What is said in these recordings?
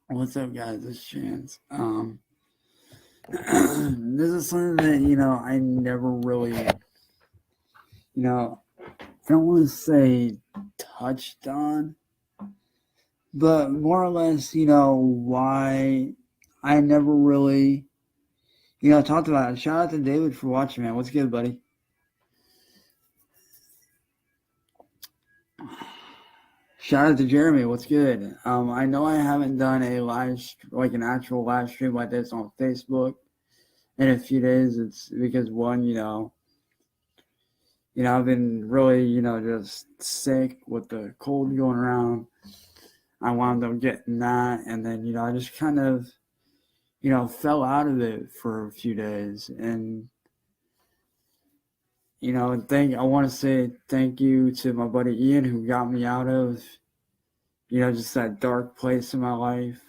What's up, guys? It's Chance. This is something that I never really, I don't want to say touched on, but more or less, why I never really, talked about it. Shout out to David for watching, man. What's good, buddy? Shout out to Jeremy. What's good? I know I haven't done like an actual live stream like this on Facebook in a few days. It's because one, I've been really, just sick with the cold going around. I wound up getting that, and then, I just kind of, fell out of it for a few days. And, I want to say thank you to my buddy Ian who got me out of, just that dark place in my life.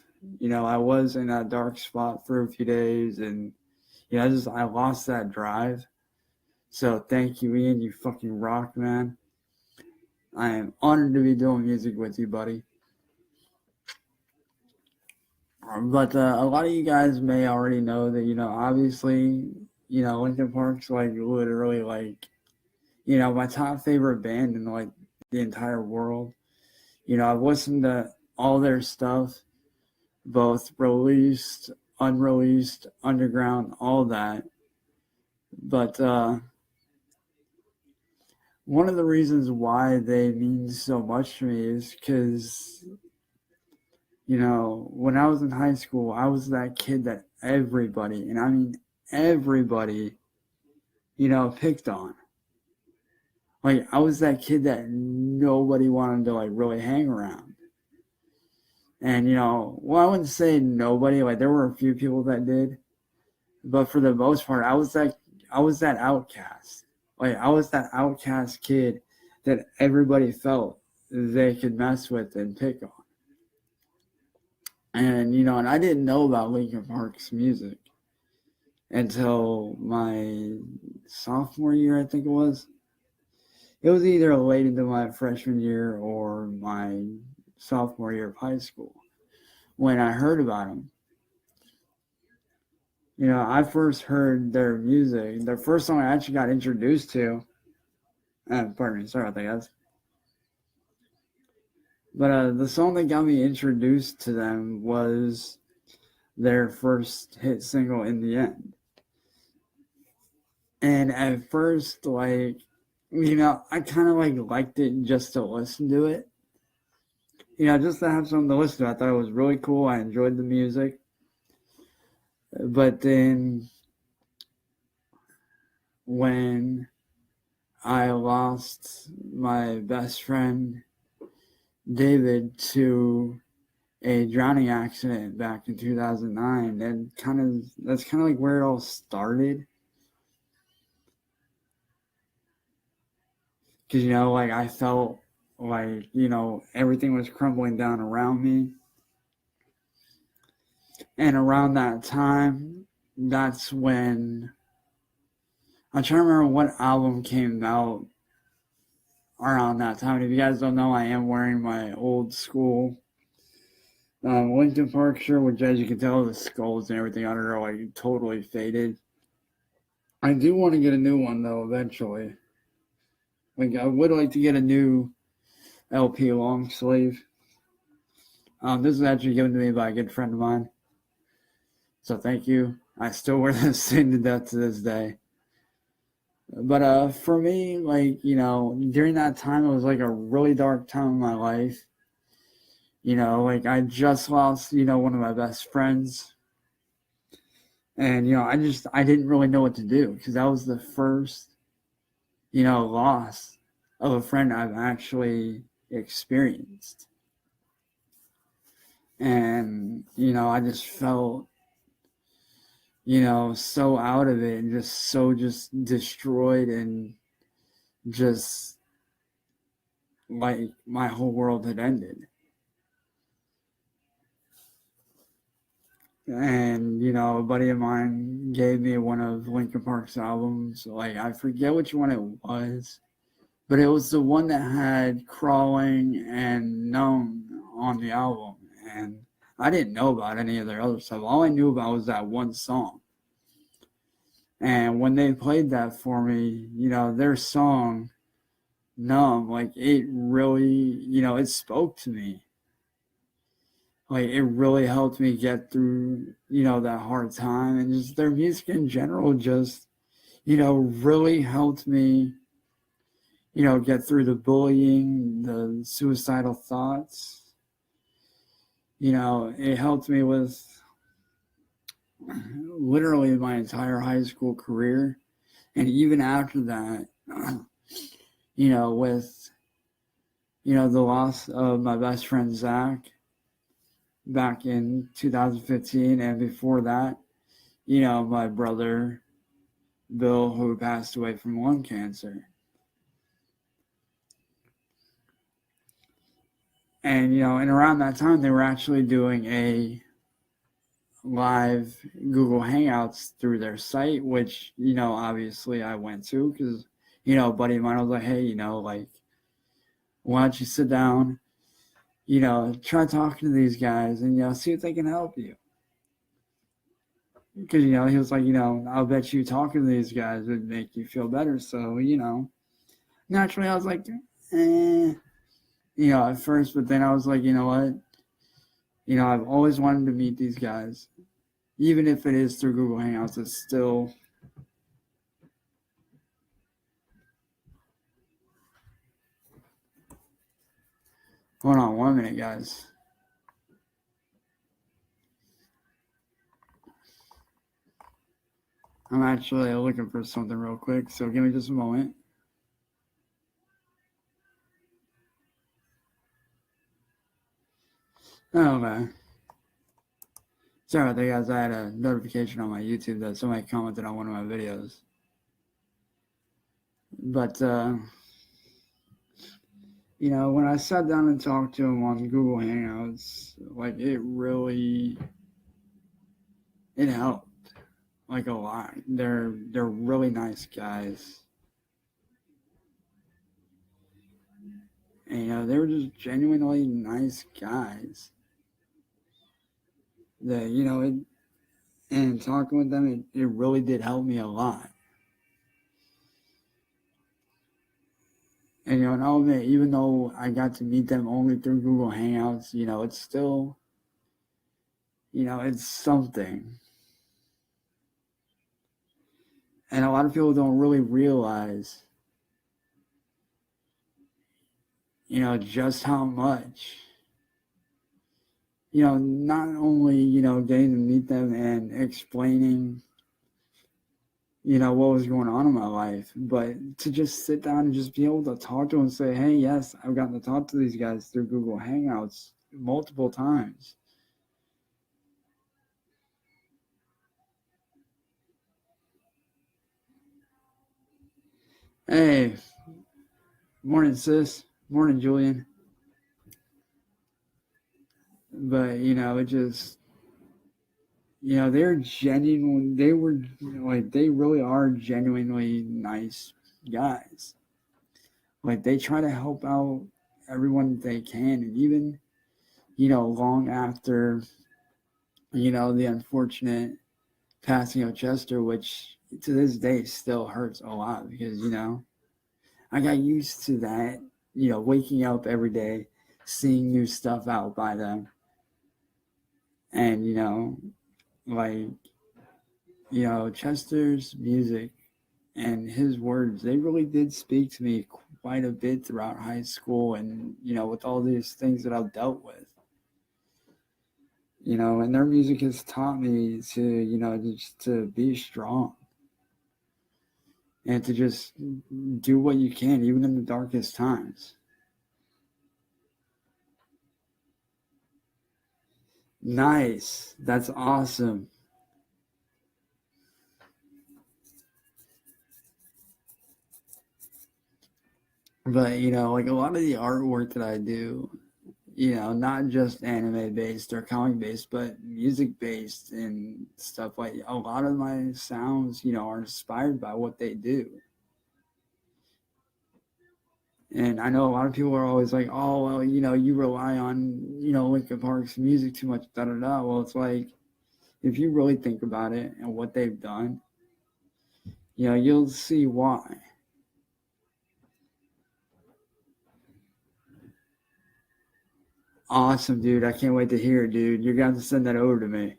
I was in that dark spot for a few days, and, I lost that drive. So thank you, Ian. You fucking rock, man. I am honored to be doing music with you, buddy. But a lot of you guys may already know that, obviously, Linkin Park's like literally like, my top favorite band in like the entire world. I've listened to all their stuff, both released, unreleased, underground, all that. But one of the reasons why they mean so much to me is because when I was in high school, I was that kid that everybody, and I mean everybody, picked on. Like, I was that kid that nobody wanted to, like, really hang around. And, well, I wouldn't say nobody, like, there were a few people that did, but for the most part, I was that outcast. Like, I was that outcast kid that everybody felt they could mess with and pick on. And and I didn't know about Linkin Park's music until my sophomore year, I think it was. It was either late into my freshman year or my sophomore year of high school when I heard about them. I first heard their music. The first song I actually got introduced to, pardon me, sorry about that, guys. But the song that got me introduced to them was their first hit single, In the End. And at first, like, I kind of like liked it just to listen to it. Just to have something to listen to. I thought it was really cool. I enjoyed the music. But then when I lost my best friend, David, to a drowning accident back in 2009, that's kind of like where it all started. Because, like I felt like, everything was crumbling down around me. And around that time, that's when I'm trying to remember what album came out around that time. And if you guys don't know, I am wearing my old school Linkin Park shirt, which, as you can tell, the skulls and everything on it are like totally faded. I do want to get a new one though eventually. Like, I would like to get a new LP long sleeve. This is actually given to me by a good friend of mine, so thank you. I still wear this thing to death to this day. But for me, like, during that time, it was like a really dark time in my life. Like, I just lost, one of my best friends. And, I didn't really know what to do because that was the first, loss of a friend I've actually experienced. And, I just felt, so out of it and just destroyed, and just like my whole world had ended. And, a buddy of mine gave me one of Linkin Park's albums. Like, I forget which one it was, but it was the one that had Crawling and Known on the album. And I didn't know about any of their other stuff. All I knew about was that one song. And when they played that for me, their song, Numb, like it really, it spoke to me. Like it really helped me get through, that hard time. And just their music in general just, really helped me, get through the bullying, the suicidal thoughts. It helped me with literally my entire high school career. And even after that, with, the loss of my best friend Zach back in 2015, and before that, my brother Bill, who passed away from lung cancer. And, and around that time, they were actually doing a live Google Hangouts through their site, which, obviously I went to because, a buddy of mine was like, hey, like, why don't you sit down, try talking to these guys and, see if they can help you. Because, he was like, I'll bet you talking to these guys would make you feel better. So, naturally I was like, at first, but then I was like, you know what? I've always wanted to meet these guys. Even if it is through Google Hangouts, it's still... Hold on 1 minute, guys. I'm actually looking for something real quick, so give me just a moment. Oh, okay. Sorry about that, guys. I had a notification on my YouTube that somebody commented on one of my videos. But, when I sat down and talked to them on Google Hangouts, like, it helped, like, a lot. They're really nice guys. And, they were just genuinely nice guys. That, and talking with them, it really did help me a lot. And, and I'll admit, even though I got to meet them only through Google Hangouts, it's still, it's something. And a lot of people don't really realize, just how much, not only, getting to meet them and explaining, what was going on in my life, but to just sit down and just be able to talk to them and say, hey, yes, I've gotten to talk to these guys through Google Hangouts multiple times. Hey, morning, sis. Morning, Julian. But, it just, they're genuine. They were, like, they really are genuinely nice guys. Like, they try to help out everyone they can. And even, long after, the unfortunate passing of Chester, which to this day still hurts a lot because, I got used to that, waking up every day, seeing new stuff out by them. And, like, Chester's music and his words, they really did speak to me quite a bit throughout high school and, with all these things that I've dealt with. And their music has taught me to, just to be strong and to just do what you can, even in the darkest times. Nice. That's awesome. But, like a lot of the artwork that I do, not just anime based or comic based, but music based and stuff, like a lot of my sounds, are inspired by what they do. And I know a lot of people are always like, oh, well, you rely on, Linkin Park's music too much, da da da. Well, it's like, if you really think about it and what they've done, you'll see why. Awesome, dude. I can't wait to hear it, dude. You're going to send that over to me.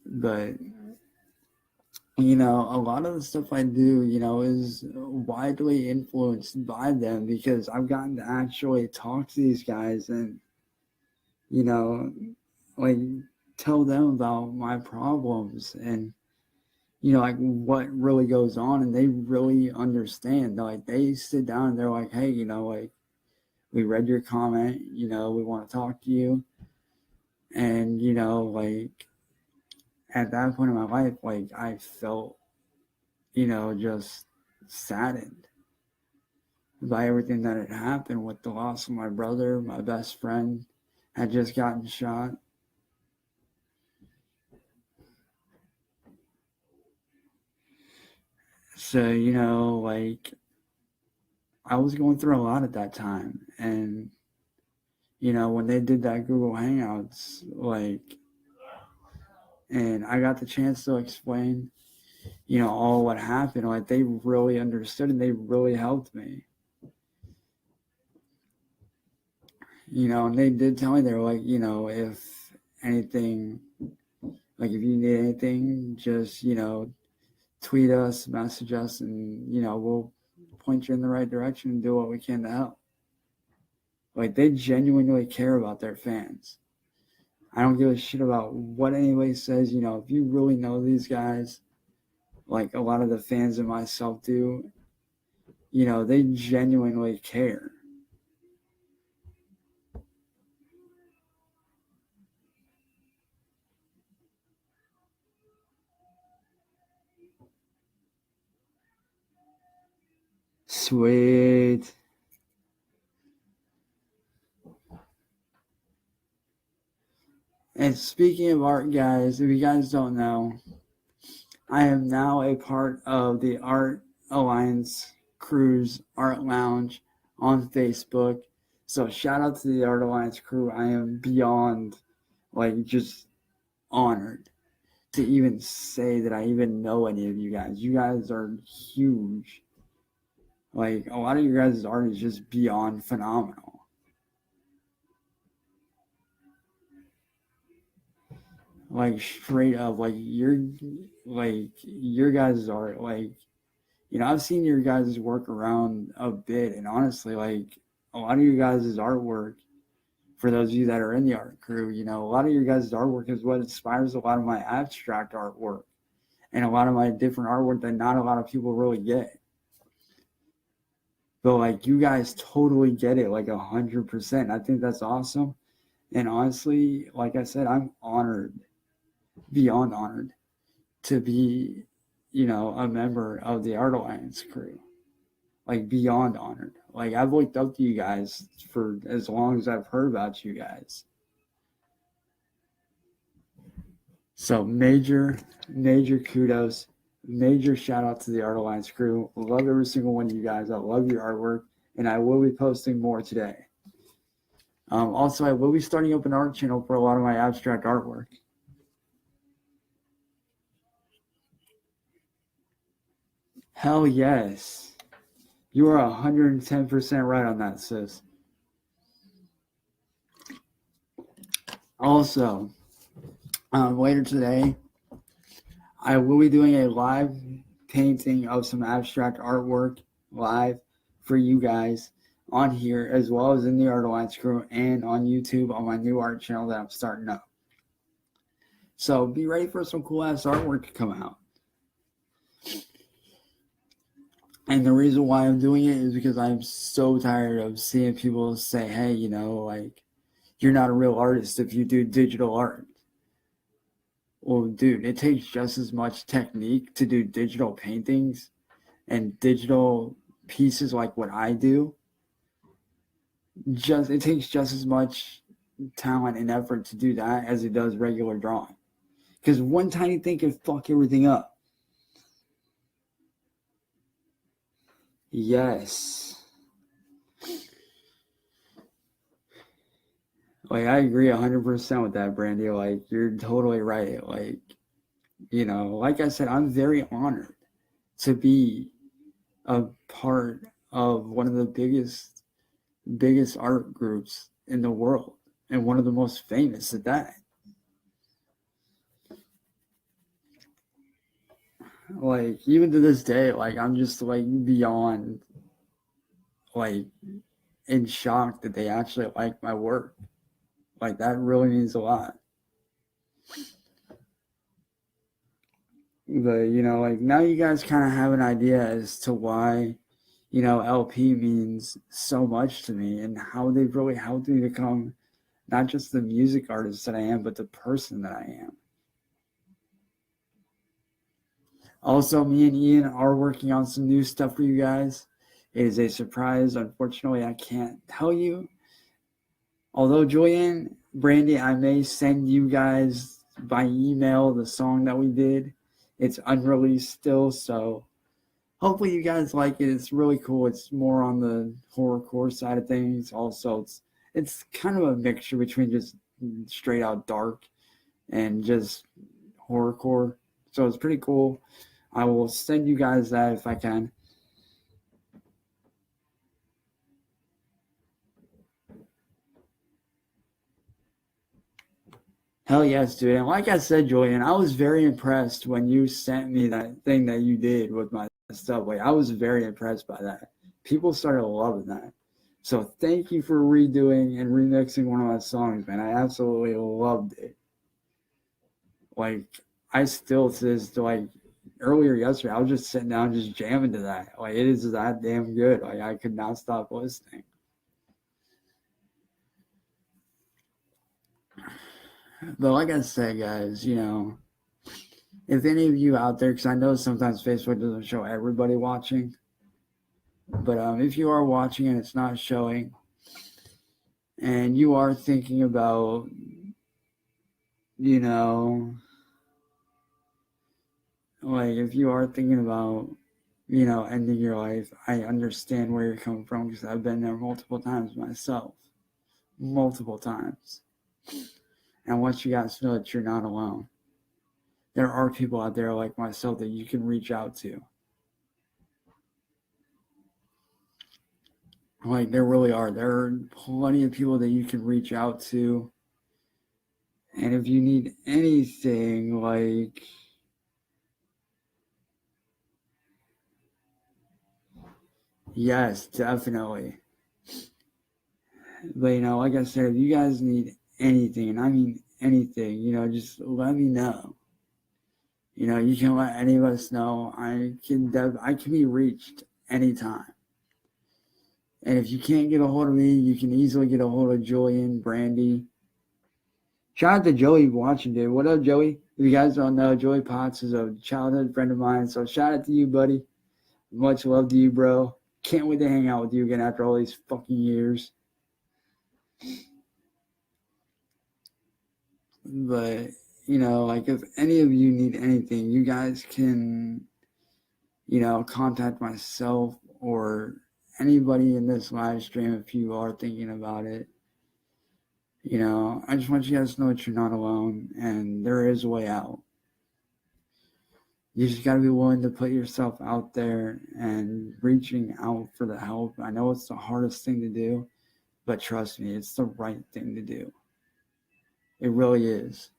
But, a lot of the stuff I do, is widely influenced by them because I've gotten to actually talk to these guys and, like tell them about my problems and, like what really goes on, and they really understand. Like they sit down and they're like, hey, like we read your comment, we want to talk to you. And, like at that point in my life, like I felt, just saddened by everything that had happened with the loss of my brother. My best friend had just gotten shot. So, like I was going through a lot at that time. And, when they did that Google Hangouts, like, and I got the chance to explain, all what happened, like they really understood and they really helped me. And they did tell me, they were like, if anything, like if you need anything, just, tweet us, message us, and, we'll point you in the right direction and do what we can to help. Like they genuinely care about their fans. I don't give a shit about what anybody says. If you really know these guys, like a lot of the fans and myself do, they genuinely care. Sweet. And speaking of art, guys, if you guys don't know, I am now a part of the Art Alliance Crew's Art Lounge on Facebook. So shout out to the Art Alliance crew. I am beyond, like, just honored to even say that I even know any of you guys. You guys are huge. Like, a lot of your guys' art is just beyond phenomenal. Like, straight up, like, your guys' art, like, I've seen your guys' work around a bit, and honestly, like, a lot of your guys' artwork, for those of you that are in the art crew, a lot of your guys' artwork is what inspires a lot of my abstract artwork and a lot of my different artwork that not a lot of people really get. But, like, you guys totally get it, like, 100%. I think that's awesome. And honestly, like I said, I'm honored, beyond honored, to be, a member of the Art Alliance crew. Like, beyond honored. Like, I've looked up to you guys for as long as I've heard about you guys. So major kudos, major shout out to the Art Alliance crew. Love every single one of you guys. I love your artwork, and I will be posting more today. Also, I will be starting up an art channel for a lot of my abstract artwork. Hell yes. You are 110% right on that, sis. Also, later today, I will be doing a live painting of some abstract artwork live for you guys on here, as well as in the Art Alliance crew and on YouTube on my new art channel that I'm starting up. So be ready for some cool ass artwork to come out. And the reason why I'm doing it is because I'm so tired of seeing people say, hey, like, you're not a real artist if you do digital art. Well, dude, it takes just as much technique to do digital paintings and digital pieces like what I do. It takes just as much talent and effort to do that as it does regular drawing. Because one tiny thing can fuck everything up. Yes. Like, I agree 100% with that, Brandy. Like, you're totally right. Like, like I said, I'm very honored to be a part of one of the biggest art groups in the world and one of the most famous at that. Like, even to this day, like, I'm just like beyond like in shock that they actually like my work. Like, that really means a lot. But like, now you guys kind of have an idea as to why LP means so much to me and how they've really helped me become not just the music artist that I am, but the person that I am. Also, me and Ian are working on some new stuff for you guys. It is a surprise. Unfortunately, I can't tell you. Although, Julian, Brandy, I may send you guys by email the song that we did. It's unreleased still, so hopefully you guys like it. It's really cool. It's more on the horrorcore side of things. Also, it's kind of a mixture between just straight out dark and just horrorcore. So it's pretty cool. I will send you guys that if I can. Hell yes, dude. And like I said, Julian, I was very impressed when you sent me that thing that you did with my stuff. Like, I was very impressed by that. People started loving that. So thank you for redoing and remixing one of my songs, man. I absolutely loved it. Like, I still to this, like, earlier yesterday, I was just sitting down just jamming to that. Like, it is that damn good. Like, I could not stop listening. But like I said, guys, if any of you out there, because I know sometimes Facebook doesn't show everybody watching, but if you are watching and it's not showing, and you are thinking about, like, if you are thinking about, ending your life, I understand where you're coming from because I've been there multiple times myself. Multiple times. And I want you guys to know that you're not alone. There are people out there like myself that you can reach out to. Like, there really are. There are plenty of people that you can reach out to. And if you need anything, like, yes, definitely. But, like I said, if you guys need anything, and I mean anything, just let me know. You can let any of us know. I can be reached anytime. And if you can't get a hold of me, you can easily get a hold of Julian, Brandy. Shout out to Joey watching, dude. What up, Joey? If you guys don't know, Joey Potts is a childhood friend of mine. So shout out to you, buddy. Much love to you, bro. Can't wait to hang out with you again after all these fucking years. But, like, if any of you need anything, you guys can, contact myself or anybody in this live stream if you are thinking about it. I just want you guys to know that you're not alone and there is a way out. You just got to be willing to put yourself out there and reaching out for the help. I know it's the hardest thing to do, but trust me, it's the right thing to do. It really is.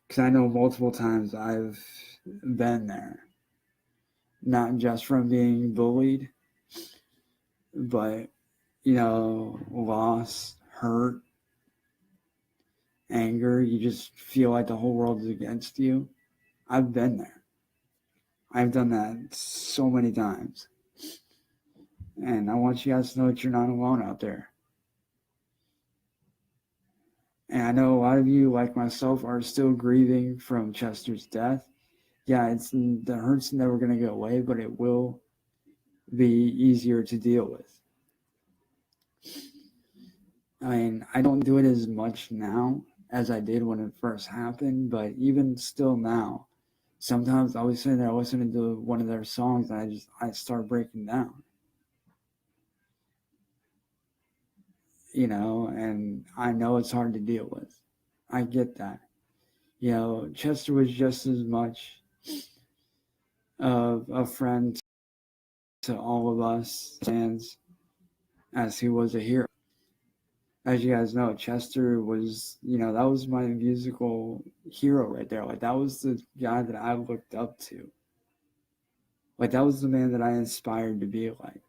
Because I know multiple times I've been there. Not just from being bullied, but, loss, hurt, anger. You just feel like the whole world is against you. I've been there. I've done that so many times. And I want you guys to know that you're not alone out there. And I know a lot of you, like myself, are still grieving from Chester's death. Yeah, the hurt's never going to go away, but it will be easier to deal with. I mean, I don't do it as much now as I did when it first happened, but even still now, sometimes I'll be sitting there listening to one of their songs and I start breaking down. You know, and I know it's hard to deal with. I get that. You know, Chester was just as much of a friend to all of us fans as he was a hero. As you guys know, Chester was, you know, that was my musical hero right there. Like, that was the guy that I looked up to. Like, that was the man that I inspired to be like.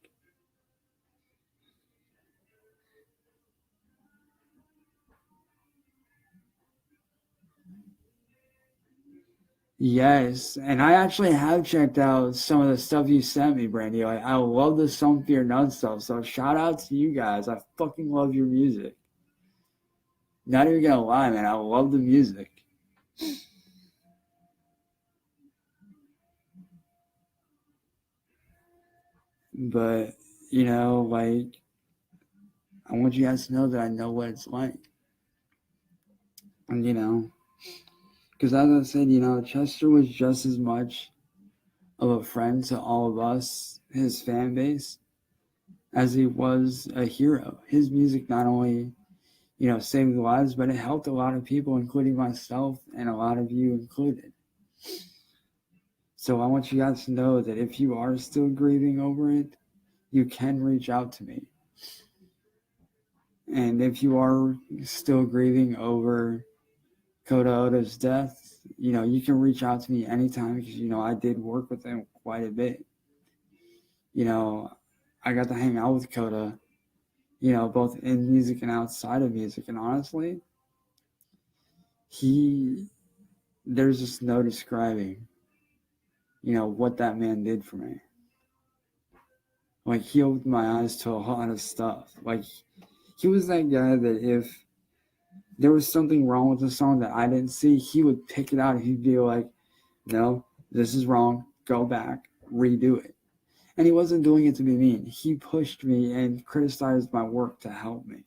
Yes, and I actually have checked out some of the stuff you sent me, Brandy. Like, I love the Some Fear None stuff, so shout out to you guys. I fucking love your music. Not even gonna lie, man, I love the music. But, you know, like, I want you guys to know that I know what it's like. And, you know, because as I said, you know, Chester was just as much of a friend to all of us, his fan base, as he was a hero. His music not only, you know, saved lives, but it helped a lot of people, including myself and a lot of you included. So I want you guys to know that if you are still grieving over it, you can reach out to me. And if you are still grieving over Kota Oda's death, you know, you can reach out to me anytime because, you know, I did work with him quite a bit. You know, I got to hang out with Kota, you know, both in music and outside of music. And honestly, there's just no describing, you know, what that man did for me. Like, he opened my eyes to a lot of stuff. Like, he was that guy that if there was something wrong with the song that I didn't see, he would pick it out and he'd be like, no, this is wrong. Go back, redo it. And he wasn't doing it to be mean. He pushed me and criticized my work to help me.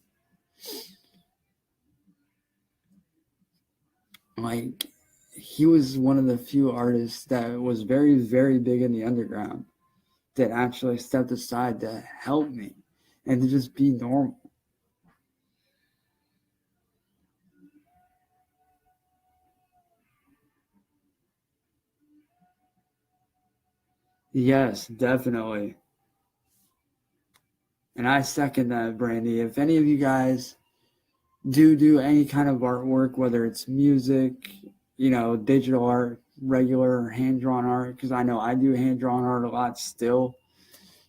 Like, he was one of the few artists that was very, very big in the underground that actually stepped aside to help me and to just be normal. Yes, definitely. And I second that, Brandy. If any of you guys do any kind of artwork, whether it's music, you know, digital art, regular hand-drawn art, because I know I do hand-drawn art a lot still.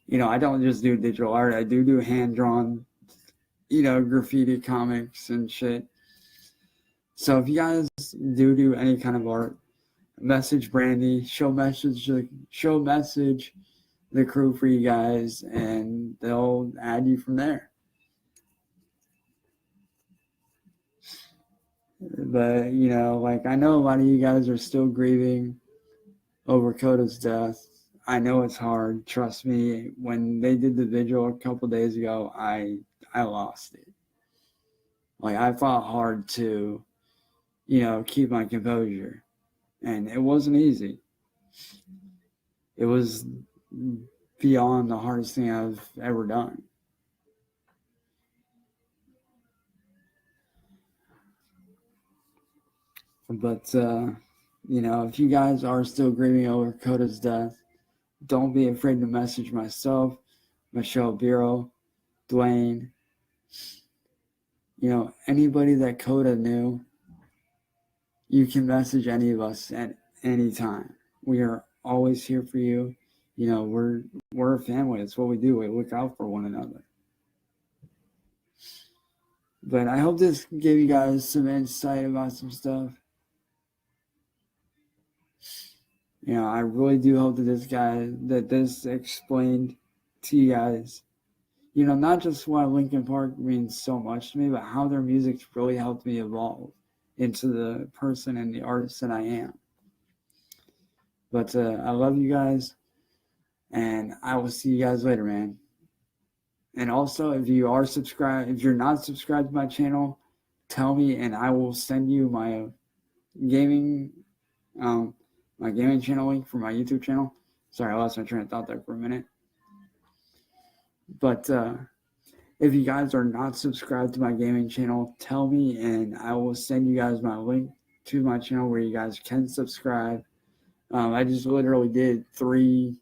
You know, I don't just do digital art. I do hand-drawn, you know, graffiti comics and shit. So if you guys do any kind of art, message Brandy, show message the crew for you guys, and they'll add you from there. But, you know, like, I know a lot of you guys are still grieving over Kota's death. I know it's hard. Trust me, when they did the vigil a couple days ago, I lost it. Like, I fought hard to, you know, keep my composure. And it wasn't easy. It was beyond the hardest thing I've ever done. But, you know, if you guys are still grieving over Kota's death, don't be afraid to message myself, Michelle Bureau, Dwayne, you know, anybody that Kota knew. You can message any of us at any time. We are always here for you. You know, we're a family. It's what we do. We look out for one another. But I hope this gave you guys some insight about some stuff. You know, I really do hope that this explained to you guys, you know, not just why Linkin Park means so much to me, but how their music's really helped me evolve into the person and the artist that I am. But I love you guys, and I will see you guys later, man. And also, if you're not subscribed to my channel, tell me, and I will send you my gaming my gaming channel link for my YouTube channel. Sorry, I lost my train of thought there for a minute. But if you guys are not subscribed to my gaming channel, tell me and I will send you guys my link to my channel where you guys can subscribe. I just literally did 3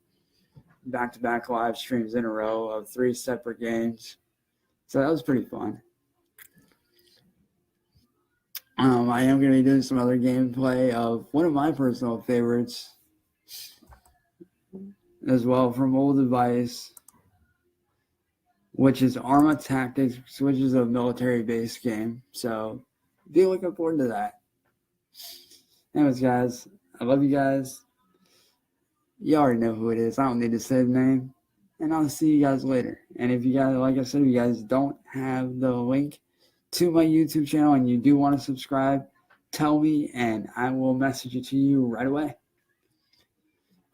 back-to-back live streams in a row of 3 separate games. So that was pretty fun. I am going to be doing some other gameplay of one of my personal favorites as well from Old Device, which is Arma Tactics, which is a military-based game. So be looking forward to that. Anyways, guys, I love you guys. You already know who it is. I don't need to say the name. And I'll see you guys later. And if you guys, like I said, if you guys don't have the link to my YouTube channel and you do want to subscribe, tell me and I will message it to you right away.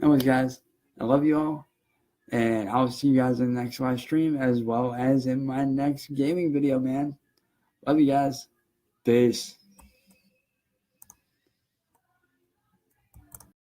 Anyways, guys, I love you all. And I'll see you guys in the next live stream as well as in my next gaming video, man. Love you guys. Peace.